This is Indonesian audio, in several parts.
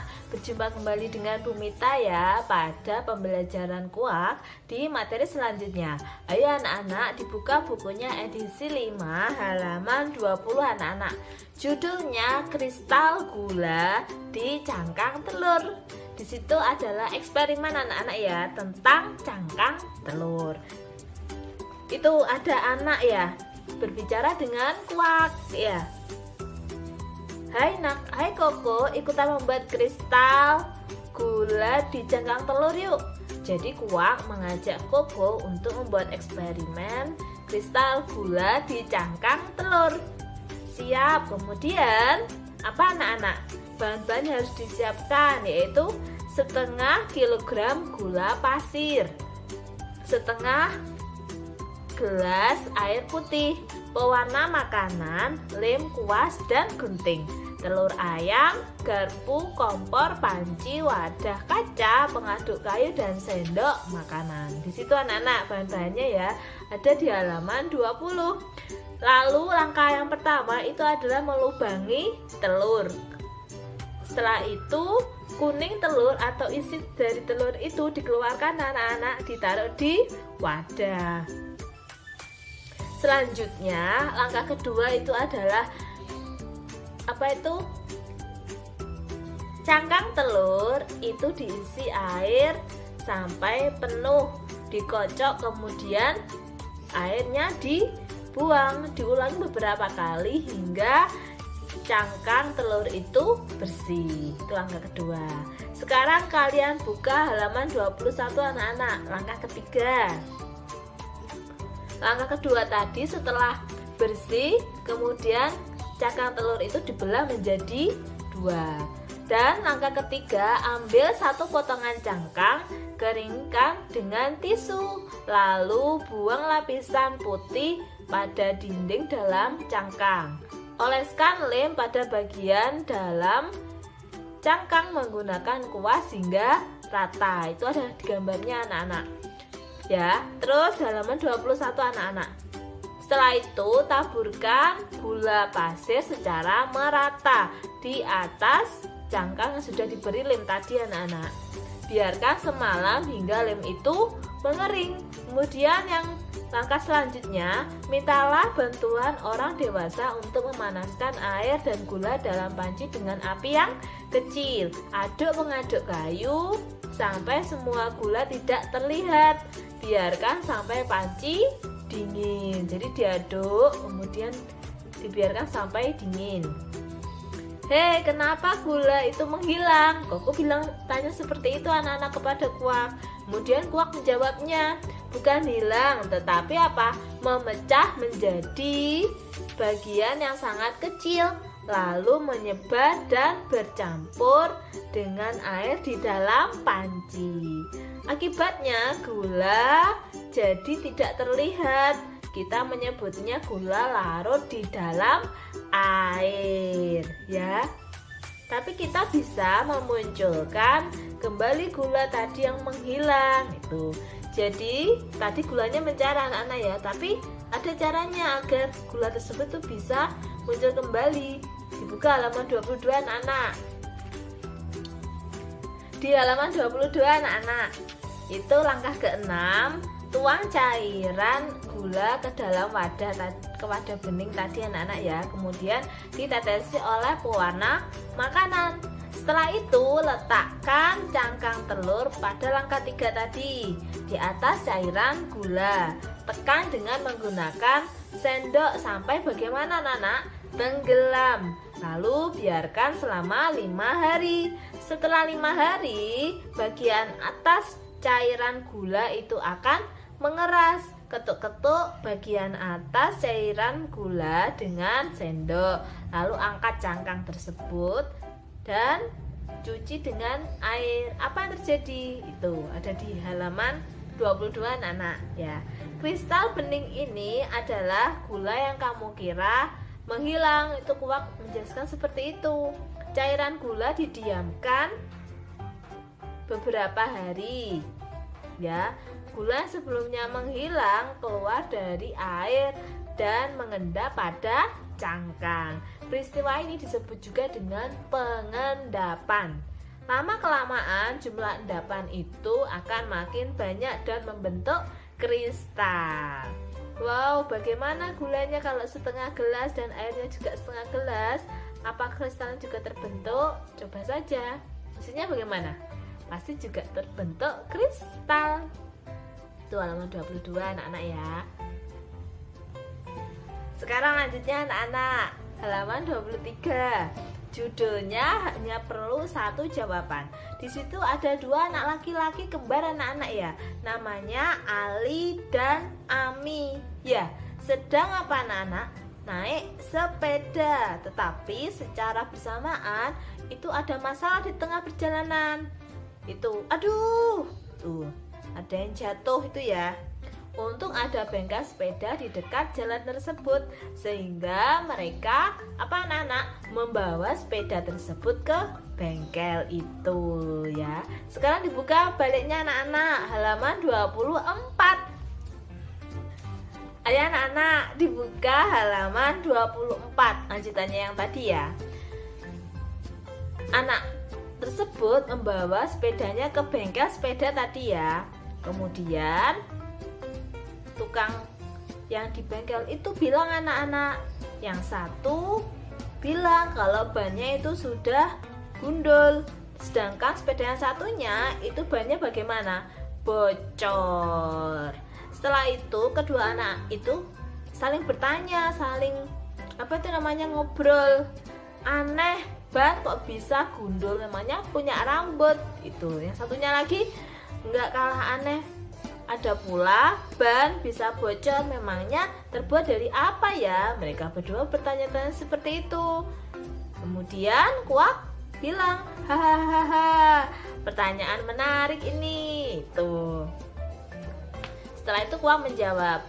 anak-anak, berjumpa kembali dengan Bu Mita ya pada pembelajaran kuak di materi selanjutnya. Ayo anak-anak, dibuka bukunya edisi 5 halaman 20 anak-anak. Judulnya Kristal Gula di Cangkang Telur. Di situ adalah eksperimen anak-anak ya tentang cangkang telur. Itu ada anak ya berbicara dengan kuak ya. Hai nak, hai Koko, ikutan membuat kristal gula di cangkang telur yuk. Jadi kuak mengajak Koko untuk membuat eksperimen kristal gula di cangkang telur. Siap. Kemudian apa anak-anak? Bahan-bahan harus disiapkan, yaitu setengah kilogram gula pasir, setengah gelas air putih, pewarna makanan, lem, kuas, dan gunting, telur ayam, garpu, kompor, panci, wadah kaca, pengaduk kayu, dan sendok makanan. Di situ anak-anak bahan-bahannya ya, ada di halaman 20. Lalu langkah yang pertama itu adalah melubangi telur. Setelah itu kuning telur atau isi dari telur itu dikeluarkan anak-anak, ditaruh di wadah. Selanjutnya langkah kedua itu adalah cangkang telur itu diisi air sampai penuh, dikocok, kemudian airnya dibuang, diulangi beberapa kali hingga cangkang telur itu bersih. Itu langkah kedua. Sekarang kalian buka halaman 21 anak-anak. Langkah ketiga. Langkah kedua tadi setelah bersih, kemudian cangkang telur itu dibelah menjadi 2. Dan langkah ketiga, ambil satu potongan cangkang, keringkan dengan tisu, lalu buang lapisan putih pada dinding dalam cangkang. Oleskan lem pada bagian dalam cangkang menggunakan kuas hingga rata. Itu ada di gambarnya anak-anak. Ya, terus halaman 21 anak-anak. Setelah itu taburkan gula pasir secara merata di atas cangkang yang sudah diberi lem tadi anak-anak. Biarkan semalam hingga lem itu mengering. Kemudian yang langkah selanjutnya, mintalah bantuan orang dewasa untuk memanaskan air dan gula dalam panci dengan api yang kecil. Aduk pengaduk kayu sampai semua gula tidak terlihat. Biarkan sampai panci dingin. Jadi diaduk, kemudian dibiarkan sampai dingin. Hei, kenapa gula itu menghilang? Koko tanya seperti itu anak-anak kepada kuak. Kemudian kuak menjawabnya, bukan hilang, tetapi memecah menjadi bagian yang sangat kecil, lalu menyebar dan bercampur dengan air di dalam panci. Akibatnya gula jadi tidak terlihat. Kita menyebutnya gula larut di dalam air ya. Tapi kita bisa memunculkan kembali gula tadi yang menghilang itu. Jadi tadi gulanya mencair anak-anak ya, tapi ada caranya agar gula tersebut tuh bisa muncul kembali. Dibuka halaman 22 anak-anak. Di halaman 22 anak-anak, itu langkah ke-6, tuang cairan gula ke dalam wadah bening tadi anak-anak ya. Kemudian ditetesi oleh pewarna makanan. Setelah itu letakkan cangkang telur pada langkah 3 tadi di atas cairan gula. Tekan dengan menggunakan sendok sampai bagaimana anak-anak? Tenggelam. Lalu biarkan selama 5 hari. Setelah 5 hari, bagian atas cairan gula itu akan mengeras. Ketuk-ketuk bagian atas cairan gula dengan sendok. Lalu angkat cangkang tersebut dan cuci dengan air. Apa yang terjadi? Itu ada di halaman 22 anak-anak ya. Kristal bening ini adalah gula yang kamu kira menghilang. Itu kuak menjelaskan seperti itu. Cairan gula didiamkan beberapa hari ya. Gula sebelumnya menghilang keluar dari air dan mengendap pada cangkang. Peristiwa ini disebut juga dengan pengendapan. Lama kelamaan jumlah endapan itu akan makin banyak dan membentuk kristal. Wow, bagaimana gulanya kalau setengah gelas dan airnya juga setengah gelas? Apa kristalnya juga terbentuk? Coba saja. Hasilnya bagaimana? Pasti juga terbentuk kristal. Itu halaman 22 anak-anak ya. Sekarang lanjutnya anak-anak, halaman 23. Judulnya hanya perlu satu jawaban. Di situ ada dua anak laki-laki kembar anak-anak ya. Namanya Ali dan Ami. Ya, sedang apa anak-anak? Naik sepeda. Tetapi secara bersamaan itu ada masalah di tengah perjalanan. Itu, aduh, tuh ada yang jatuh itu ya. Untung ada bengkel sepeda di dekat jalan tersebut, sehingga mereka anak-anak membawa sepeda tersebut ke bengkel itu ya. Sekarang dibuka baliknya anak-anak, halaman 24. Ayo anak-anak, dibuka halaman 24. Lanjutannya yang tadi ya. Anak tersebut membawa sepedanya ke bengkel sepeda tadi ya. Kemudian tukang yang di bengkel itu bilang anak-anak, yang satu bilang kalau bannya itu sudah gundul, sedangkan sepeda yang satunya itu bannya bagaimana? Bocor. Setelah itu kedua anak itu saling bertanya, saling ngobrol. Aneh, ban kok bisa gundul, memangnya punya rambut. Itu yang satunya lagi nggak kalah aneh, ada pula ban bisa bocor, memangnya terbuat dari apa ya? Mereka berdua bertanya-tanya seperti itu. Kemudian Kuak bilang, hahaha, pertanyaan menarik ini. Tuh. Setelah itu Kuak menjawab,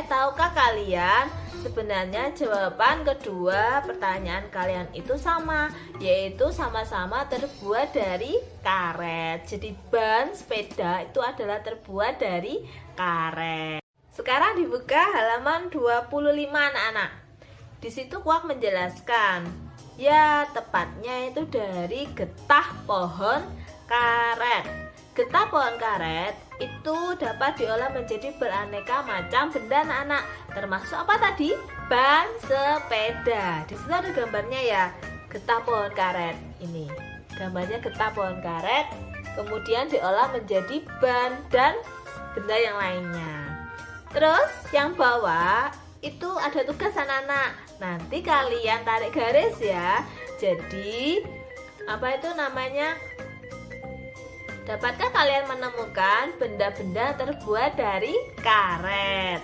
tahukah kalian sebenarnya jawaban kedua pertanyaan kalian itu sama, yaitu sama-sama terbuat dari karet. Jadi ban sepeda itu adalah terbuat dari karet. Sekarang dibuka halaman 25 anak-anak. Di situ Kuak menjelaskan, ya tepatnya itu dari getah pohon karet. Getah pohon karet itu dapat diolah menjadi beraneka macam benda anak-anak, termasuk apa tadi? Ban sepeda. Di situ ada gambarnya ya, getah pohon karet. Ini gambarnya getah pohon karet, kemudian diolah menjadi ban dan benda yang lainnya. Terus yang bawah itu ada tugas anak-anak. Nanti kalian tarik garis ya. Jadi apa itu namanya? Dapatkah kalian menemukan benda-benda terbuat dari karet?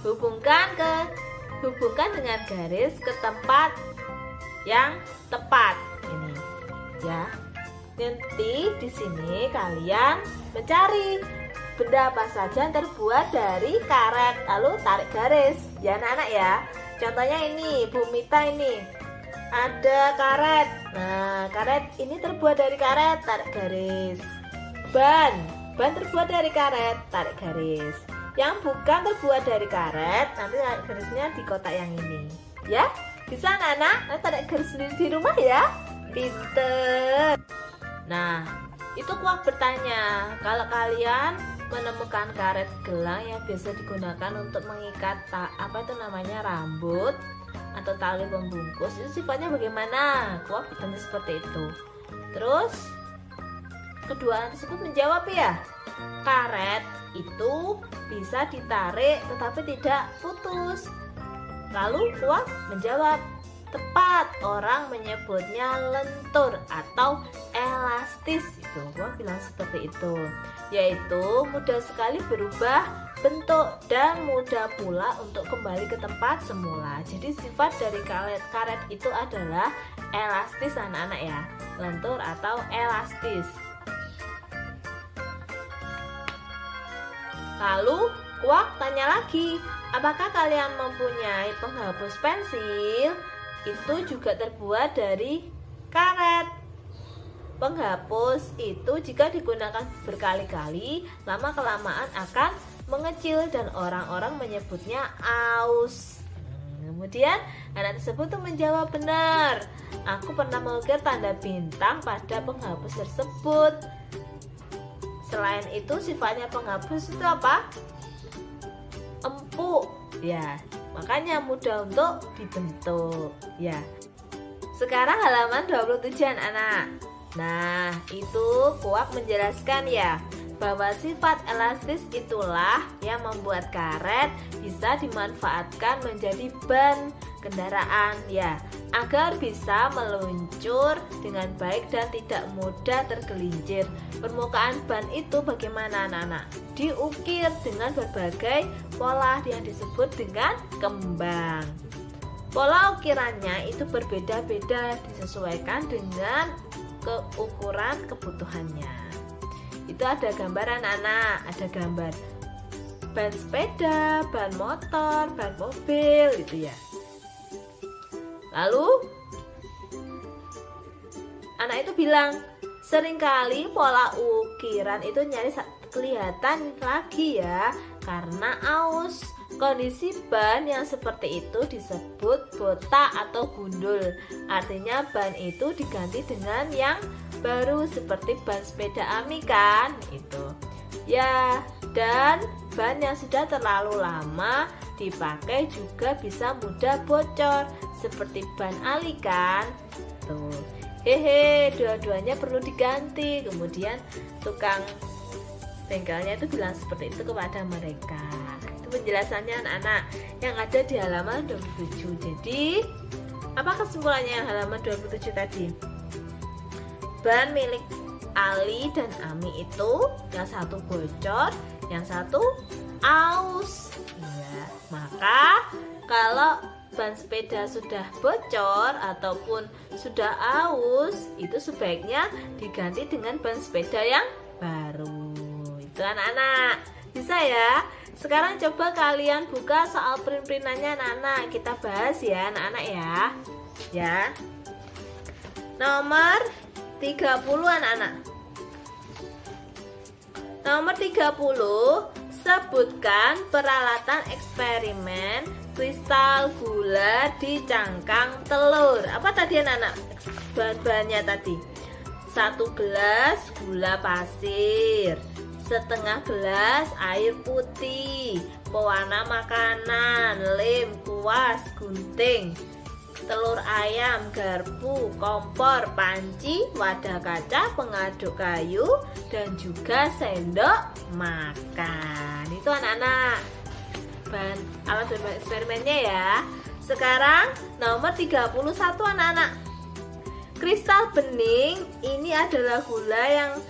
Hubungkan dengan garis ke tempat yang tepat. Ini ya. Nanti di sini kalian mencari benda apa saja yang terbuat dari karet, lalu tarik garis. Ya anak-anak ya. Contohnya ini, Bu Mita ini. Ada karet. Nah, karet ini terbuat dari karet, tarik garis. Ban terbuat dari karet, tarik garis. Yang bukan terbuat dari karet, nanti tarik garisnya di kotak yang ini. Ya, bisa anak-anak? Nanti tarik garis sendiri di rumah ya. Pinter. Nah, itu Kuak bertanya, kalau kalian menemukan karet gelang yang biasa digunakan untuk mengikat rambut atau tali pembungkus, itu sifatnya bagaimana? Kuak bertanya seperti itu. Terus kedua anak tersebut menjawab ya, karet itu bisa ditarik tetapi tidak putus. Lalu Kuak menjawab, tepat, orang menyebutnya lentur atau elastis. Itu Kuak bilang seperti itu, yaitu mudah sekali berubah bentuk dan mudah pula untuk kembali ke tempat semula. Jadi sifat dari karet itu adalah elastis anak-anak ya, lentur atau elastis. Lalu Kuak tanya lagi, apakah kalian mempunyai penghapus pensil? Itu juga terbuat dari karet. Penghapus itu jika digunakan berkali-kali, lama-kelamaan akan mengecil dan orang-orang menyebutnya aus. Kemudian anak tersebut tuh menjawab, benar, aku pernah mengukir tanda bintang pada penghapus tersebut. Selain itu sifatnya penghapus itu apa? Empuk, ya, makanya mudah untuk dibentuk, ya. Sekarang halaman 27 anak. Nah, itu Kuak menjelaskan ya, bahwa sifat elastis itulah yang membuat karet bisa dimanfaatkan menjadi ban kendaraan ya, agar bisa meluncur dengan baik dan tidak mudah tergelincir. Permukaan ban itu bagaimana anak-anak? Diukir dengan berbagai pola yang disebut dengan kembang. Pola ukirannya itu berbeda-beda disesuaikan dengan keukuran kebutuhannya. Itu ada gambar anak-anak, ada gambar ban sepeda, ban motor, ban mobil gitu ya. Lalu anak itu bilang, seringkali pola ukiran itu nyaris kelihatan lagi ya, karena aus. Kondisi ban yang seperti itu disebut botak atau gundul. Artinya ban itu diganti dengan yang baru seperti ban sepeda Ami kan itu. Ya, dan ban yang sudah terlalu lama dipakai juga bisa mudah bocor seperti ban Ali kan. Tuh. Hehe, dua-duanya perlu diganti. Kemudian tukang bengkelnya itu bilang seperti itu kepada mereka. Penjelasannya anak-anak yang ada di halaman 27. Jadi apa kesimpulannya halaman 27 tadi? Ban milik Ali dan Ami itu yang satu bocor, yang satu aus ya. Maka kalau ban sepeda sudah bocor ataupun sudah aus, itu sebaiknya diganti dengan ban sepeda yang baru. Itu anak-anak, bisa ya. Sekarang coba kalian buka soal print-printannya anak-anak. Kita bahas ya anak-anak ya. Ya. Nomor 30 anak-anak. Nomor 30, sebutkan peralatan eksperimen kristal gula di cangkang telur. Apa tadi anak-anak? Bahan-bahannya tadi. 1 gelas gula pasir, setengah gelas air putih, pewarna makanan, lem, kuas, gunting, telur ayam, garpu, kompor, panci, wadah kaca, pengaduk kayu, dan juga sendok makan. Itu anak-anak bahan alat eksperimennya ya. Sekarang nomor 31 anak-anak. Kristal bening ini adalah gula yang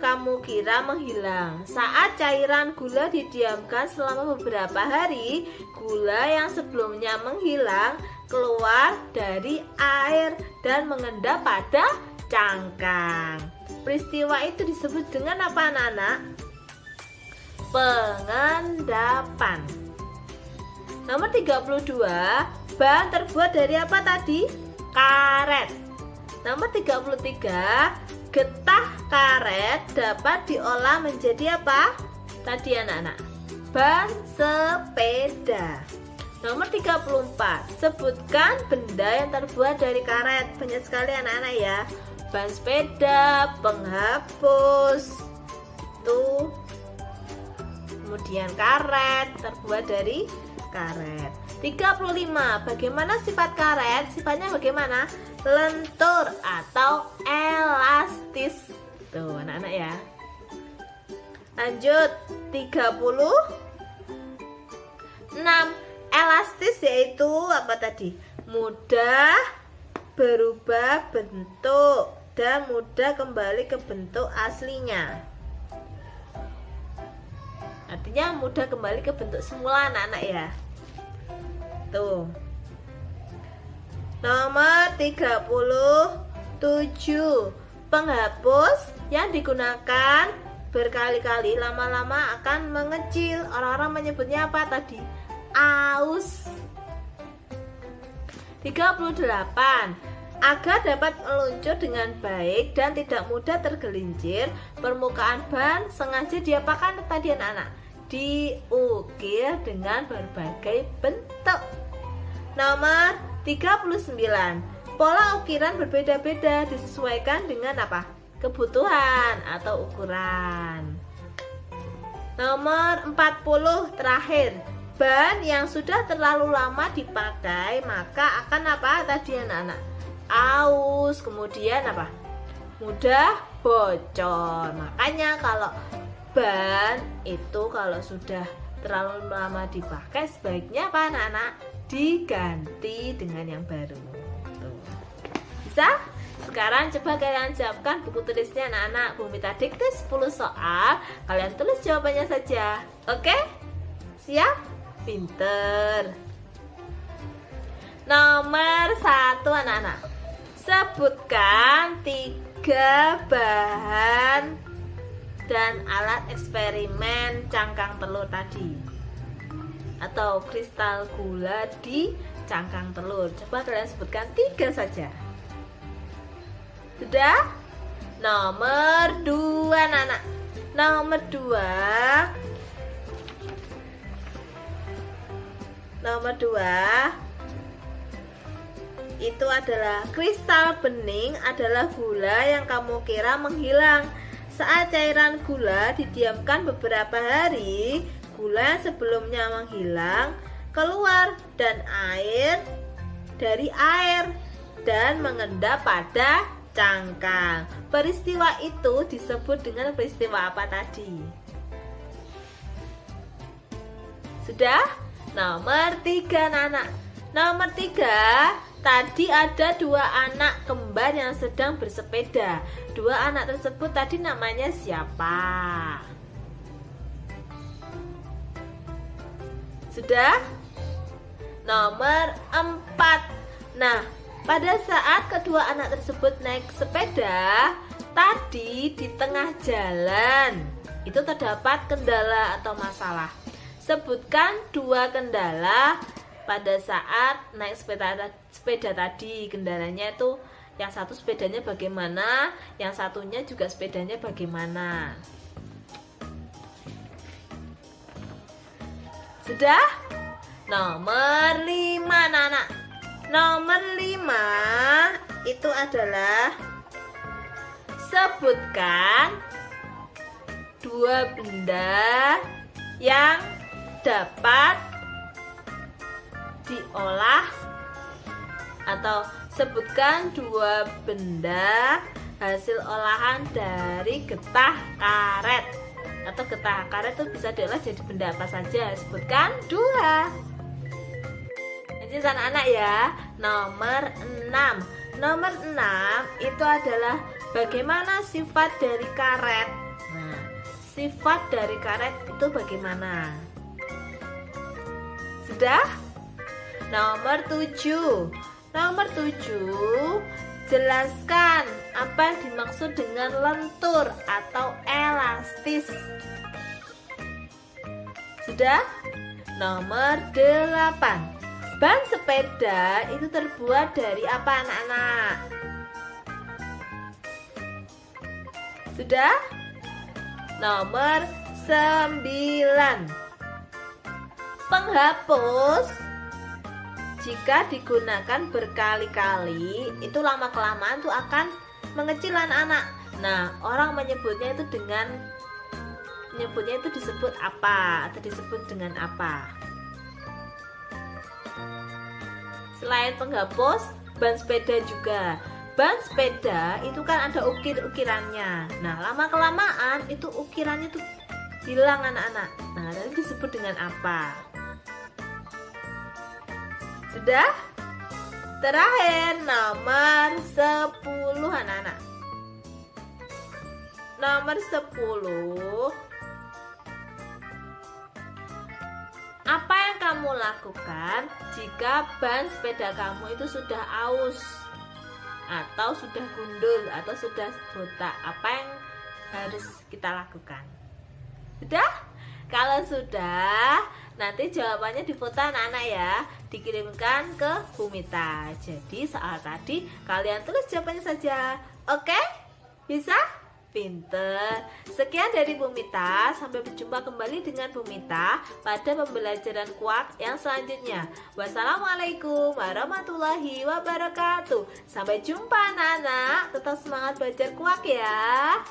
kamu kira menghilang. Saat cairan gula didiamkan selama beberapa hari, gula yang sebelumnya menghilang keluar dari air dan mengendap pada cangkang. Peristiwa itu disebut dengan apa anak-anak? Pengendapan. Nomor 32, bahan terbuat dari apa tadi? Karet. Nomor 33, getah karet dapat diolah menjadi apa? Tadi anak-anak, ban sepeda. Nomor 34, sebutkan benda yang terbuat dari karet. Banyak sekali anak-anak ya. Ban sepeda, penghapus, tuh. Kemudian karet terbuat dari karet. 35, bagaimana sifat karet? Sifatnya bagaimana? Lentur atau elastis. Tuh anak-anak ya. Lanjut 36, elastis yaitu apa tadi? Mudah berubah bentuk dan mudah kembali ke bentuk aslinya. Artinya mudah kembali ke bentuk semula anak-anak ya. Tuh. Nomor 37, penghapus yang digunakan berkali-kali lama-lama akan mengecil. Orang-orang menyebutnya apa tadi? Aus. 38, agar dapat meluncur dengan baik dan tidak mudah tergelincir, permukaan ban sengaja diapakan tadi anak-anak? Diukir dengan berbagai bentuk. Nomor 39. Pola ukiran berbeda-beda disesuaikan dengan apa? Kebutuhan atau ukuran. Nomor 40 terakhir. Ban yang sudah terlalu lama dipakai maka akan apa tadi anak-anak? Aus, kemudian apa? Mudah bocor. Makanya kalau ban itu kalau sudah terlalu lama dipakai sebaiknya apa anak-anak? Diganti dengan yang baru. Tuh. Bisa? Sekarang coba kalian siapkan buku tulisnya anak-anak. Bu Mita dikte 10 soal. Kalian tulis jawabannya saja. Oke? Siap? Pinter. Nomor 1 anak-anak. Sebutkan 3 bahan dan alat eksperimen cangkang telur tadi atau kristal gula di cangkang telur. Coba kalian sebutkan 3 saja. Sudah? Nomor 2 anak-anak. Nomor 2 itu adalah kristal bening adalah gula yang kamu kira menghilang. Saat cairan gula didiamkan beberapa hari, gula yang sebelumnya menghilang keluar dan air dari air dan mengendap pada cangkang. Peristiwa itu disebut dengan peristiwa apa tadi? Sudah? Nomor 3 anak. Nomor 3, tadi ada 2 anak kembar yang sedang bersepeda. 2 anak tersebut tadi namanya siapa? Sudah? Nomor 4. Nah, pada saat kedua anak tersebut naik sepeda, tadi di tengah jalan itu terdapat kendala atau masalah. Sebutkan 2 kendala pada saat naik sepeda tadi. Kendalanya itu yang satu sepedanya bagaimana, yang satunya juga sepedanya bagaimana. Sudah? Nomor 5 anak. Nomor 5 itu adalah sebutkan 2 benda yang dapat diolah atau sebutkan 2 benda hasil olahan dari getah karet. Atau getah karet itu bisa diolah jadi benda apa saja? Sebutkan 2. Jadi anak-anak ya. Nomor 6. Nomor 6 itu adalah bagaimana sifat dari karet. Nah, sifat dari karet itu bagaimana? Sudah? Nomor 7. Nomor 7, jelaskan apa yang dimaksud dengan lentur atau elastis. Sudah? Nomor 8. Ban sepeda itu terbuat dari apa anak-anak? Sudah? Nomor 9. Penghapus jika digunakan berkali-kali itu lama-kelamaan tuh akan mengecil anak-anak. Nah, orang menyebutnya itu disebut apa atau disebut dengan apa? Selain penghapus, ban sepeda juga. Ban sepeda itu kan ada ukir-ukirannya. Nah, lama-kelamaan itu ukirannya tuh hilang anak-anak. Nah, tadi disebut dengan apa? Sudah? Terakhir nomor 10 anak-anak. Nomor 10. Apa yang kamu lakukan jika ban sepeda kamu itu sudah aus atau sudah gundul atau sudah botak? Apa yang harus kita lakukan? Sudah? Kalau sudah, nanti jawabannya difoto anak-anak ya, dikirimkan ke Bu Mita. Jadi soal tadi kalian tulis jawabannya saja. Oke? Bisa? Pinter. Sekian dari Bu Mita. Sampai berjumpa kembali dengan Bu Mita pada pembelajaran kuak yang selanjutnya. Wassalamualaikum warahmatullahi wabarakatuh. Sampai jumpa anak-anak. Tetap semangat belajar kuak ya.